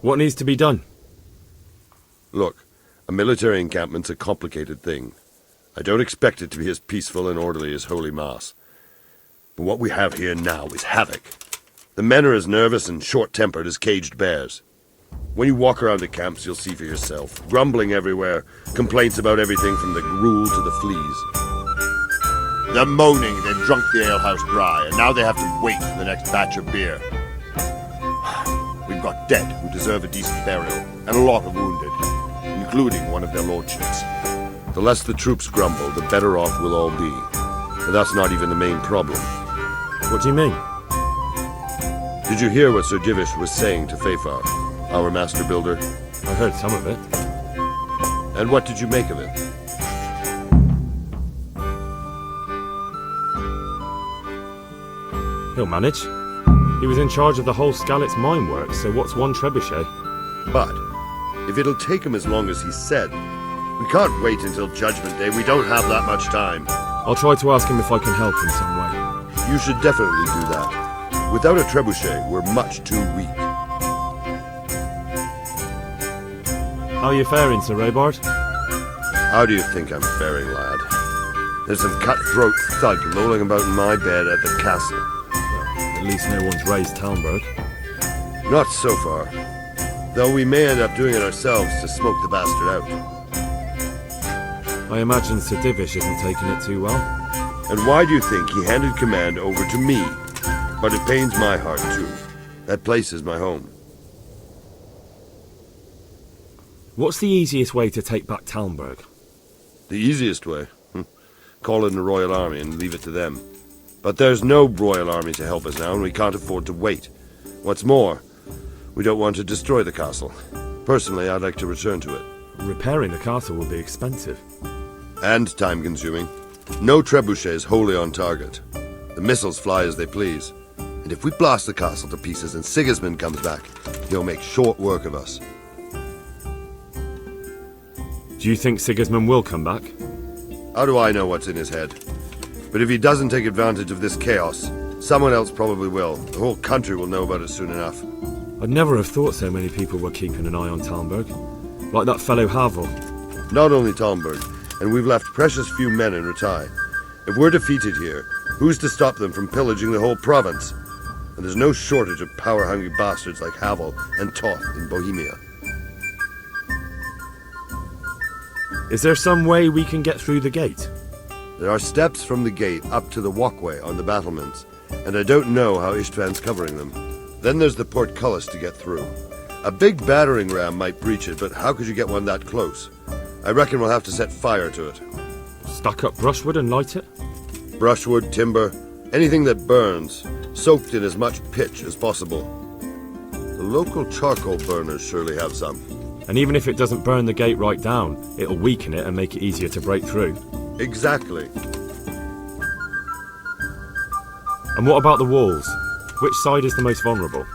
What needs to be done? Look, a military encampment's a complicated thing. I don't expect it to be as peaceful and orderly as Holy Mass. But what we have here now is havoc. The men are as nervous and short-tempered as caged bears. When you walk around the camps, you'll see for yourself. Grumbling everywhere, complaints about everything from the gruel to the fleas. They're moaning they've drunk the alehouse dry, and now they have to wait for the next batch of beer. We've got dead who deserve a decent burial, and a lot of wounded, including one of their lordships. The less the troops grumble, the better off we'll all be. And that's not even the main problem. What do you mean? Did you hear what Sir Divish was saying to Fafar, our master builder? I heard some of it. And what did you make of it? He'll manage. He was in charge of the whole Skalitz mine works, so what's one trebuchet? But if it'll take him as long as he said, we can't wait until Judgment Day. We don't have that much time. I'll try to ask him if I can help in some way. You should definitely do that. Without a trebuchet, we're much too weak. How are you faring, Sir Robard? How do you think I'm faring, lad? There's some cutthroat thug lolling about in my bed at the castle. Well, at least no one's raised Talmberg. Not so far. Though we may end up doing it ourselves to smoke the bastard out. I imagine Sir Divish isn't taking it too well. And why do you think he handed command over to me? But it pains my heart, too. That place is my home. What's the easiest way to take back Talmberg? The easiest way? Call in the Royal Army and leave it to them. But there's no Royal Army to help us now, and we can't afford to wait. What's more, we don't want to destroy the castle. Personally, I'd like to return to it. Repairing the castle will be expensive. And time-consuming. No trebuchet is wholly on target. The missiles fly as they please. And if we blast the castle to pieces and Sigismund comes back, he'll make short work of us. Do you think Sigismund will come back? How do I know what's in his head? But if he doesn't take advantage of this chaos, someone else probably will. The whole country will know about it soon enough. I'd never have thought so many people were keeping an eye on Talmberg. Like that fellow Havel. Not only Talmberg, and we've left precious few men in Ratai. If we're defeated here, who's to stop them from pillaging the whole province? And there's no shortage of power-hungry bastards like Havel and Toth in Bohemia. Is there some way we can get through the gate? There are steps from the gate up to the walkway on the battlements, and I don't know how Istvan's covering them. Then there's the portcullis to get through. A big battering ram might breach it, but how could you get one that close? I reckon we'll have to set fire to it. Stack up brushwood and light it? Brushwood, timber, anything that burns, soaked in as much pitch as possible. The local charcoal burners surely have some. And even if it doesn't burn the gate right down, it'll weaken it and make it easier to break through. Exactly. And what about the walls? Which side is the most vulnerable?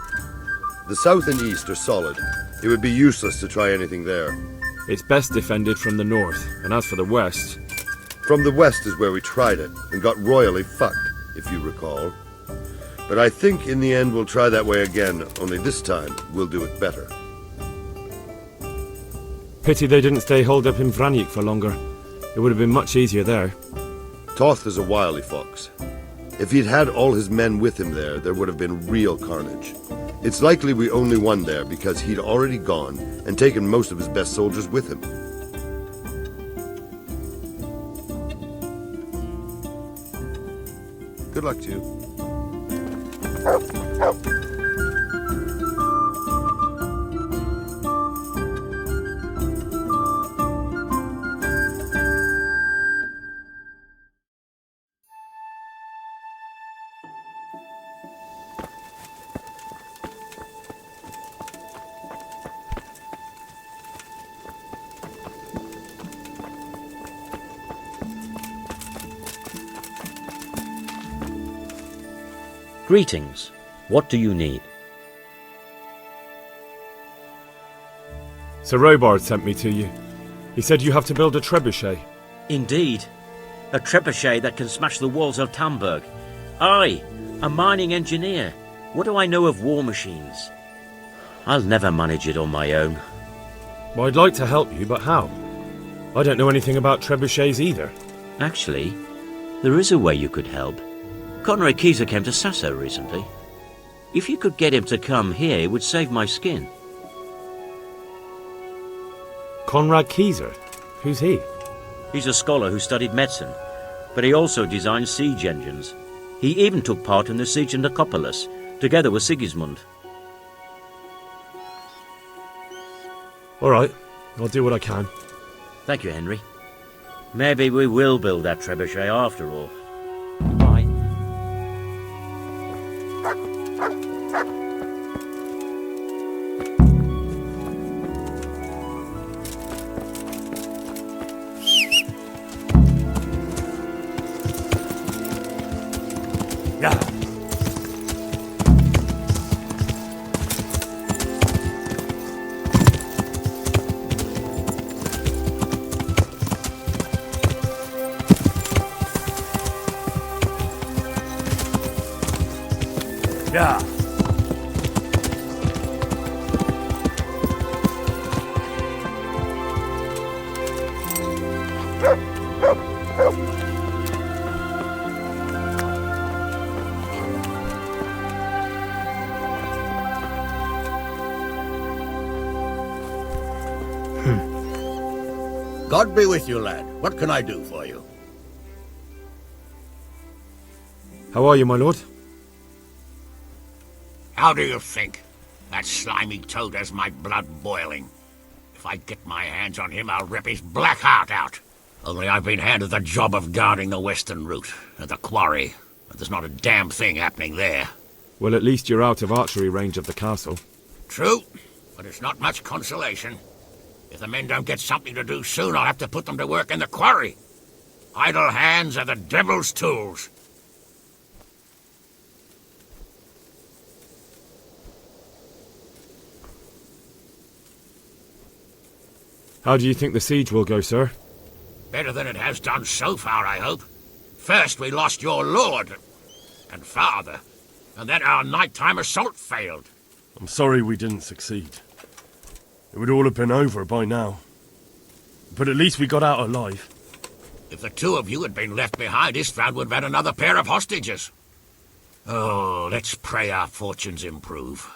The south and east are solid. It would be useless to try anything there. It's best defended from the north, and as for the west... From the west is where we tried it, and got royally fucked, if you recall. But I think in the end we'll try that way again, only this time we'll do it better. Pity they didn't stay holed up in Vranyk for longer. It would have been much easier there. Toth is a wily fox. If he'd had all his men with him there would have been real carnage. It's likely we only won there because he'd already gone and taken most of his best soldiers with him. Good luck to you. Greetings. What do you need? Sir Robard sent me to you. He said you have to build a trebuchet. Indeed. A trebuchet that can smash the walls of Talmberg. I, a mining engineer. What do I know of war machines? I'll never manage it on my own. Well, I'd like to help you, but how? I don't know anything about trebuchets either. Actually, there is a way you could help. Conrad Keyser came to Sasso recently. If you could get him to come here, it would save my skin. Conrad Keyser? Who's he? He's a scholar who studied medicine, but he also designed siege engines. He even took part in the siege of Nicopolis, together with Sigismund. All right, I'll do what I can. Thank you, Henry. Maybe we will build that trebuchet after all. Bye. Yeah. Yeah. God be with you, lad. What can I do for you? How are you, my lord? How do you think? That slimy toad has my blood boiling. If I get my hands on him, I'll rip his black heart out. Only I've been handed the job of guarding the western route, at the quarry, and there's not a damn thing happening there. Well, at least you're out of archery range of the castle. True, but it's not much consolation. If the men don't get something to do soon, I'll have to put them to work in the quarry. Idle hands are the devil's tools. How do you think the siege will go, sir? Better than it has done so far, I hope. First we lost your lord and father, and then our nighttime assault failed. I'm sorry we didn't succeed. It would all have been over by now. But at least we got out alive. If the two of you had been left behind, Istvan would have had another pair of hostages. Oh, let's pray our fortunes improve.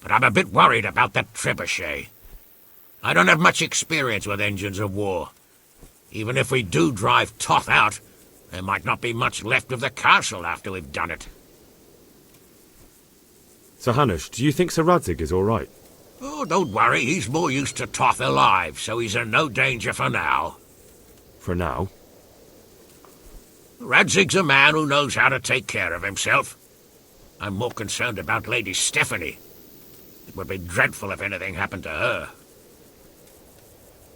But I'm a bit worried about that trebuchet. I don't have much experience with engines of war. Even if we do drive Toth out, there might not be much left of the castle after we've done it. Sir Hanush, do you think Sir Radzig is all right? Oh, don't worry, he's more used to Toth alive, so he's in no danger for now. For now? Radzig's a man who knows how to take care of himself. I'm more concerned about Lady Stephanie. It would be dreadful if anything happened to her.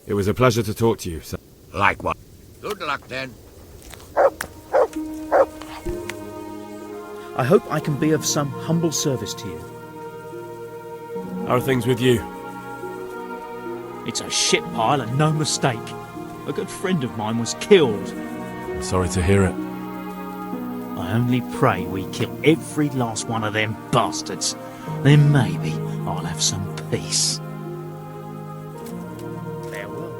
It was a pleasure to talk to you, sir. Likewise. Good luck, then. I hope I can be of some humble service to you. How are things with you? It's a shit pile and no mistake. A good friend of mine was killed. Sorry to hear it. I only pray we kill every last one of them bastards. Then maybe I'll have some peace. Farewell.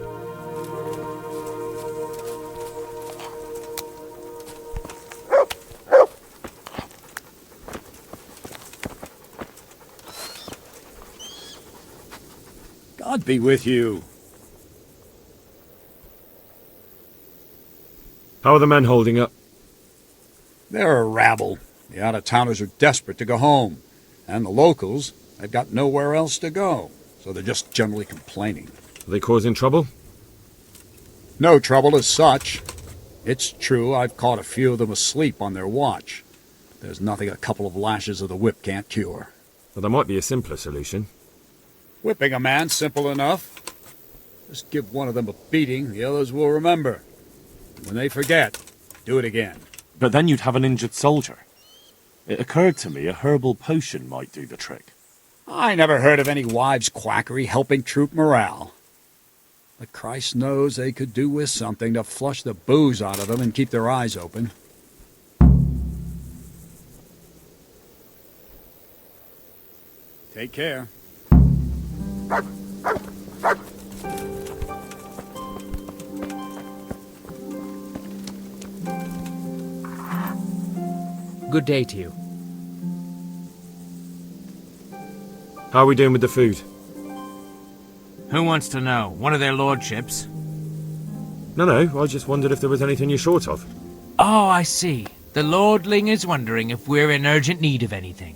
God be with you. How are the men holding up? They're a rabble. The out-of-towners are desperate to go home. And the locals, they've got nowhere else to go. So they're just generally complaining. Are they causing trouble? No trouble as such. It's true I've caught a few of them asleep on their watch. There's nothing a couple of lashes of the whip can't cure. Well, there might be a simpler solution. Whipping a man, simple enough. Just give one of them a beating, the others will remember. When they forget, do it again. But then you'd have an injured soldier. It occurred to me a herbal potion might do the trick. I never heard of any wives' quackery helping troop morale. But Christ knows they could do with something to flush the booze out of them and keep their eyes open. Take care. Good day to you. How are we doing with the food? Who wants to know? One of their lordships? No, I just wondered if there was anything you're short of. Oh, I see. The lordling is wondering if we're in urgent need of anything.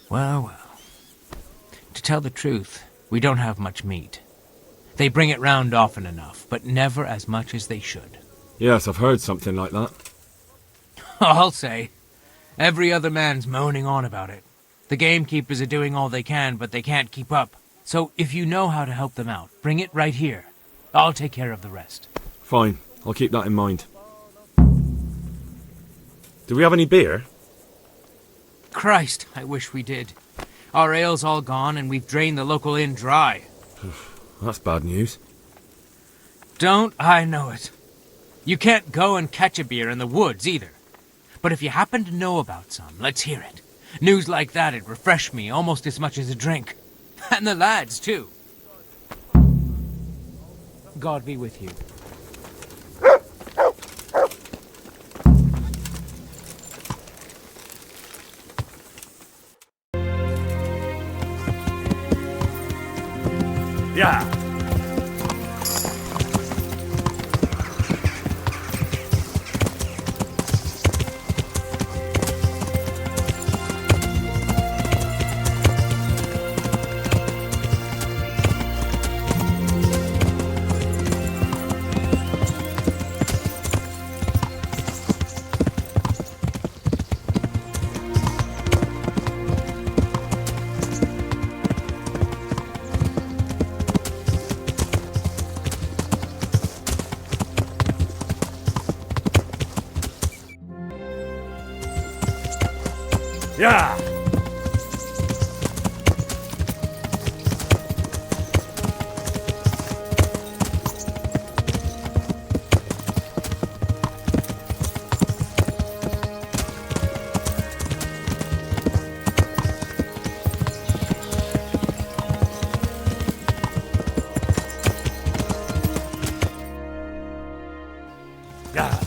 Well. To tell the truth, we don't have much meat. They bring it round often enough, but never as much as they should. Yes, I've heard something like that. I'll say. Every other man's moaning on about it. The gamekeepers are doing all they can, but they can't keep up. So if you know how to help them out, bring it right here. I'll take care of the rest. Fine, I'll keep that in mind. Do we have any beer? Christ, I wish we did. Our ale's all gone, and we've drained the local inn dry. That's bad news. Don't I know it? You can't go and catch a beer in the woods, either. But if you happen to know about some, let's hear it. News like that'd refresh me almost as much as a drink. And the lads, too. God be with you. Yeah. Yeah. Yeah.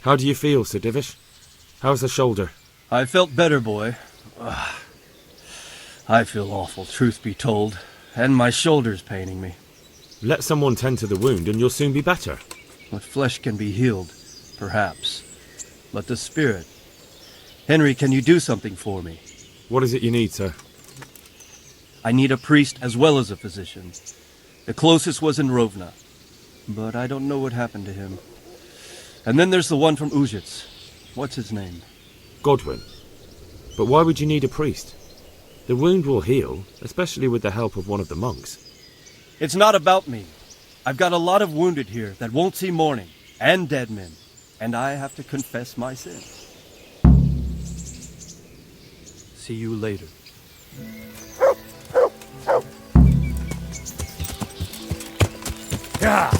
How do you feel, Sir Divish? How's the shoulder? I felt better, boy. I feel awful, truth be told, and my shoulder's paining me. Let someone tend to the wound and you'll soon be better. But flesh can be healed, perhaps. But the spirit... Henry, can you do something for me? What is it you need, sir? I need a priest as well as a physician. The closest was in Rovna, but I don't know what happened to him. And then there's the one from Ujits. What's his name? Godwin. But why would you need a priest? The wound will heal, especially with the help of one of the monks. It's not about me. I've got a lot of wounded here that won't see morning, and dead men, and I have to confess my sins. See you later. Yeah.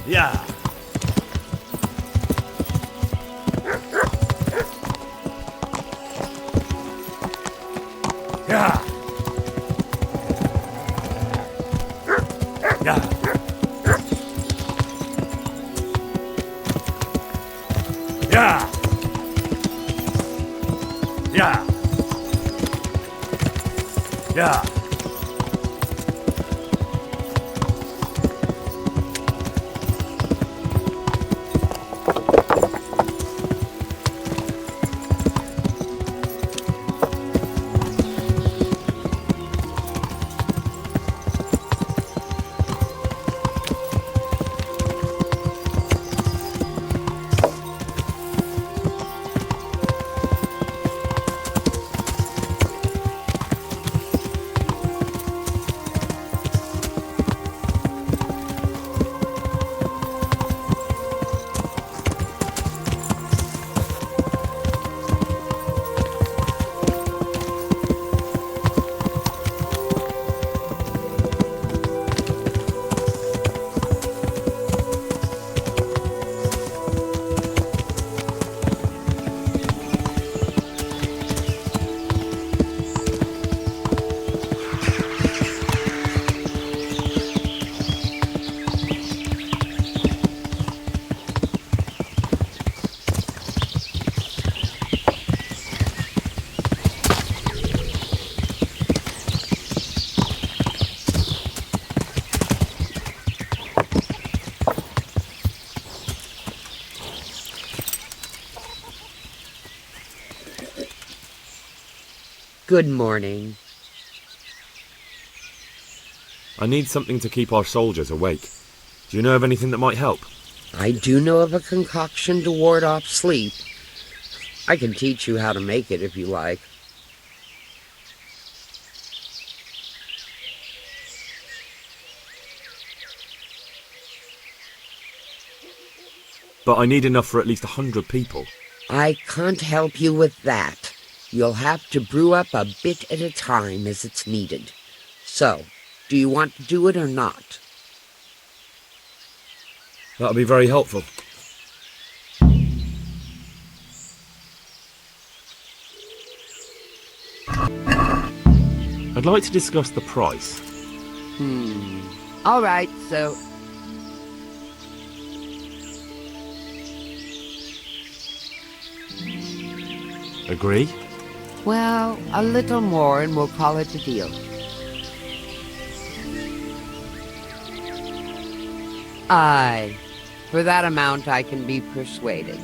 Yeah. Yeah. Yeah. Yeah. Yeah. Yeah. Good morning. I need something to keep our soldiers awake. Do you know of anything that might help? I do know of a concoction to ward off sleep. I can teach you how to make it if you like. But I need enough for at least 100 people. I can't help you with that. You'll have to brew up a bit at a time as it's needed. So, do you want to do it or not? That'll be very helpful. I'd like to discuss the price. All right, so... Agree? Well, a little more and we'll call it a deal. Aye. For that amount I can be persuaded.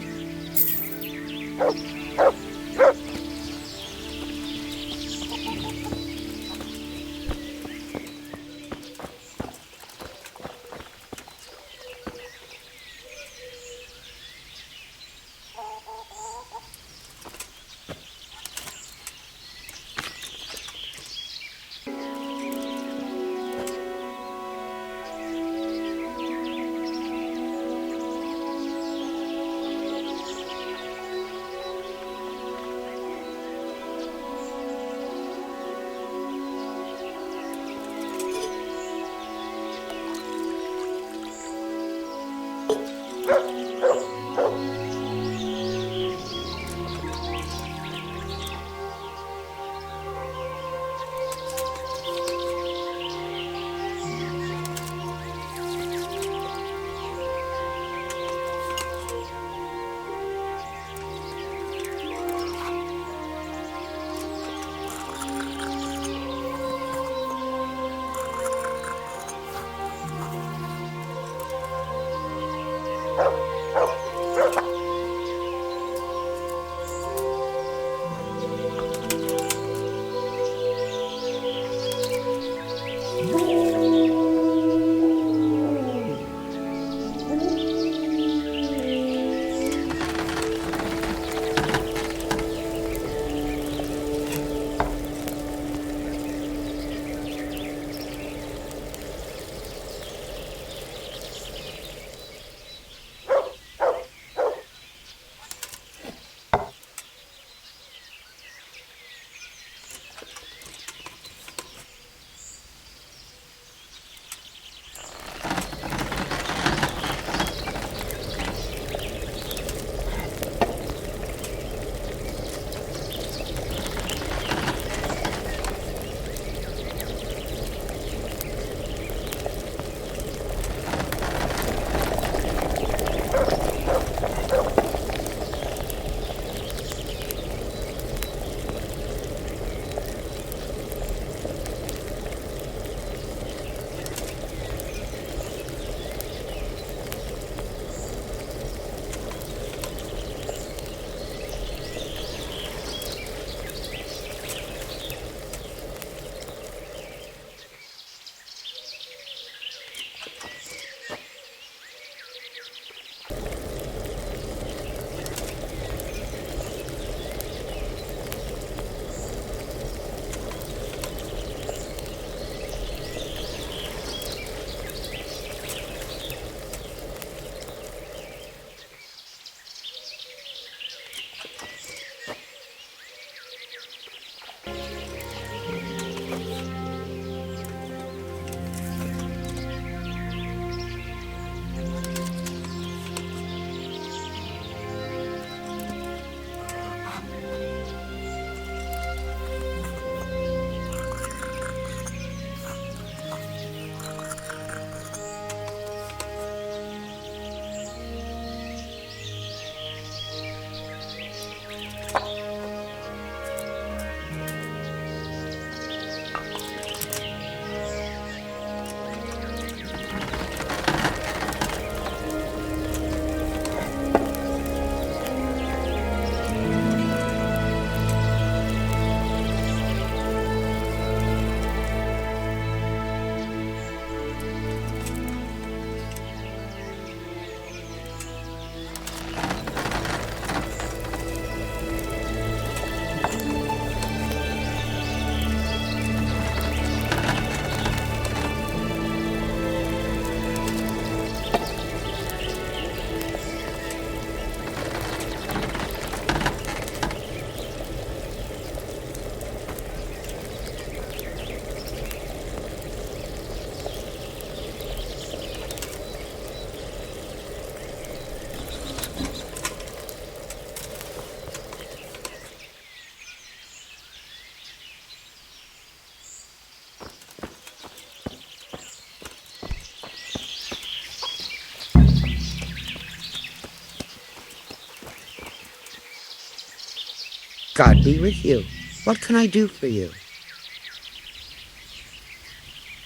God be with you. What can I do for you?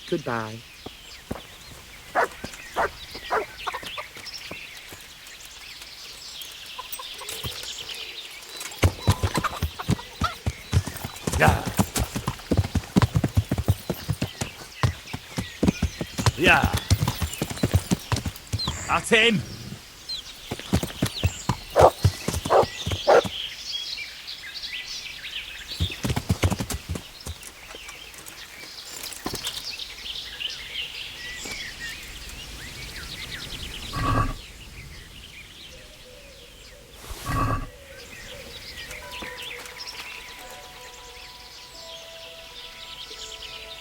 Goodbye. Yeah. Yeah. That's him.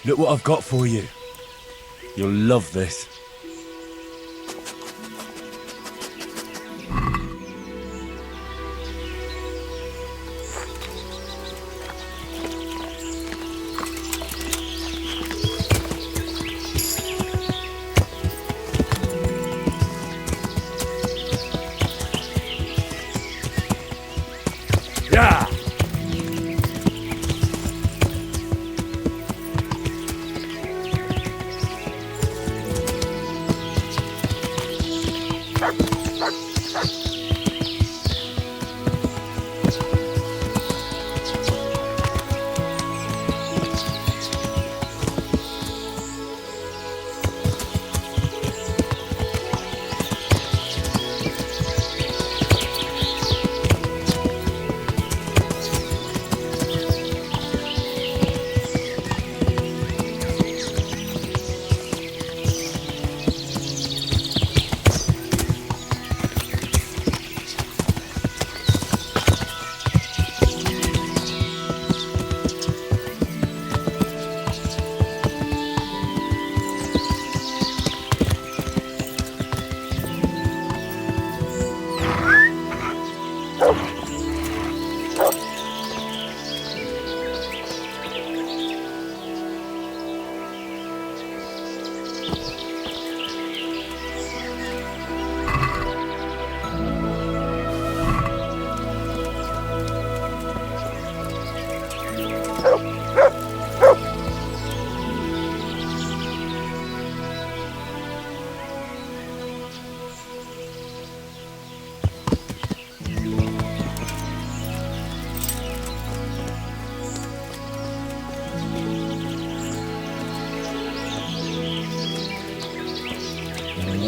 Look what I've got for you. You'll love this. Yeah.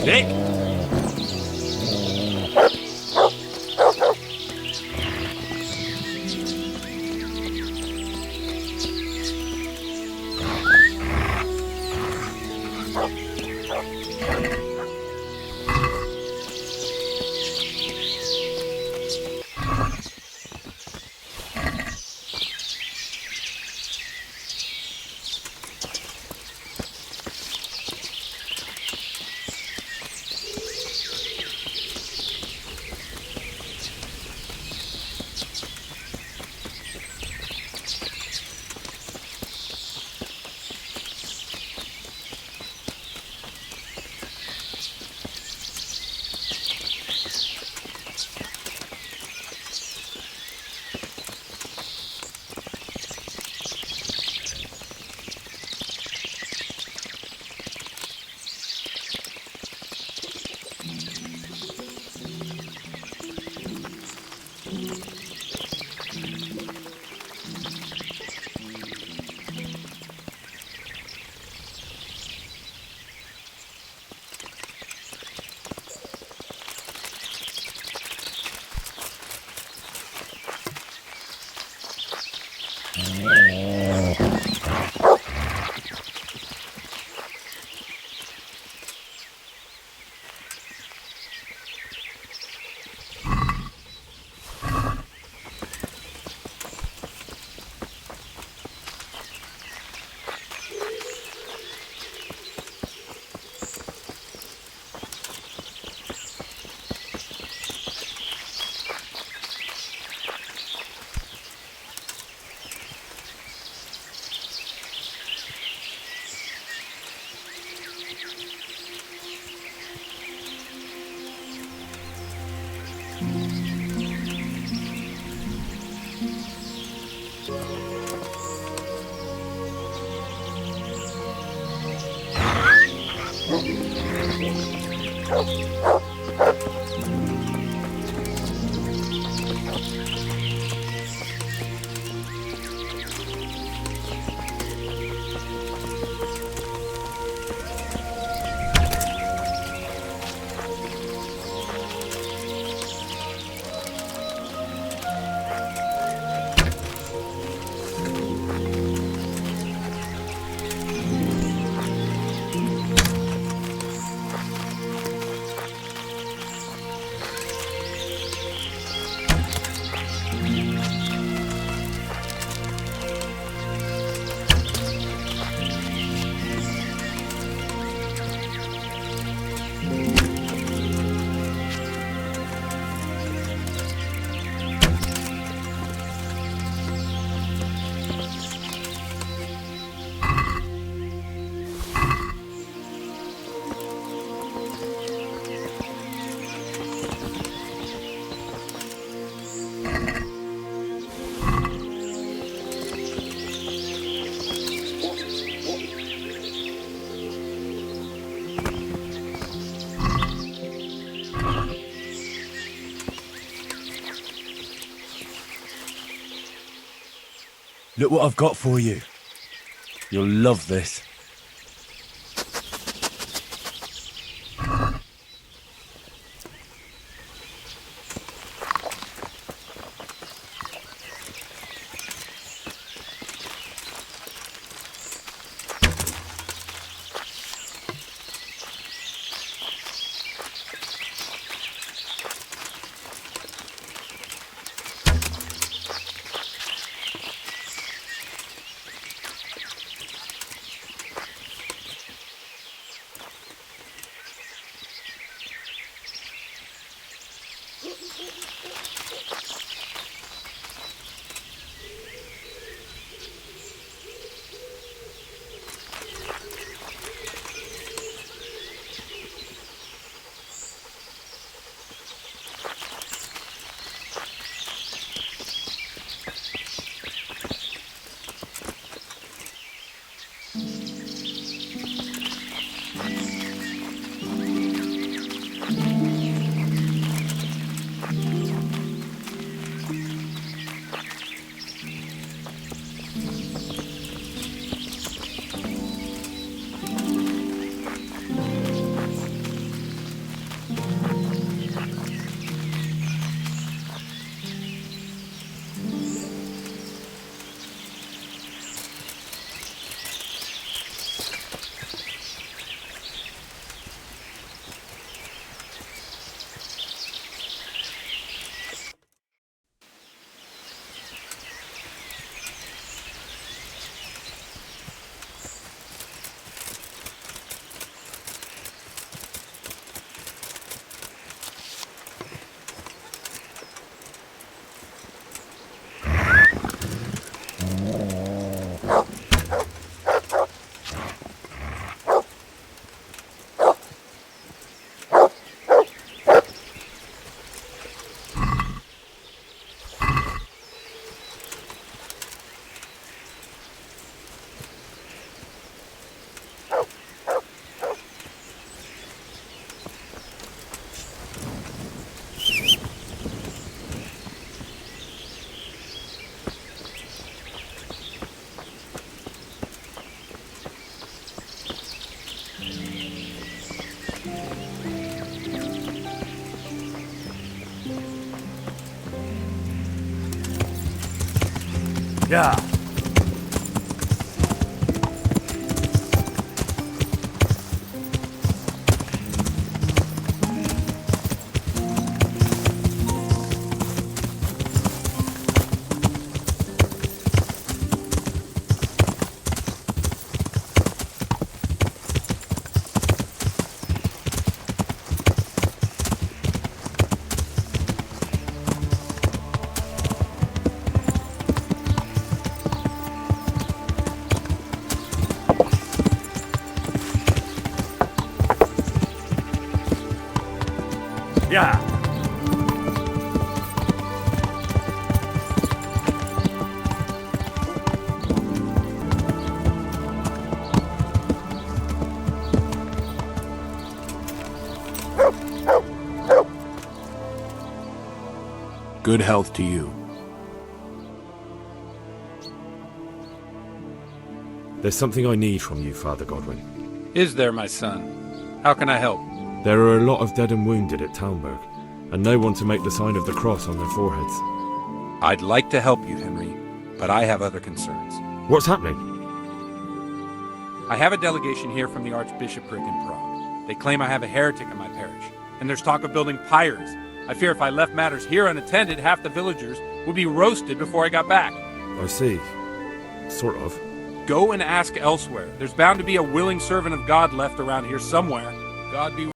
Nick. Look what I've got for you. You'll love this. Yeah. Yeah. Good health to you. There's something I need from you, Father Godwin. Is there, my son? How can I help? There are a lot of dead and wounded at Talmberg, and no one to make the sign of the cross on their foreheads. I'd like to help you, Henry, but I have other concerns. What's happening? I have a delegation here from the Archbishopric in Prague. They claim I have a heretic in my parish, and there's talk of building pyres. I fear if I left matters here unattended, half the villagers would be roasted before I got back. I see. Sort of. Go and ask elsewhere. There's bound to be a willing servant of God left around here somewhere. God be with you.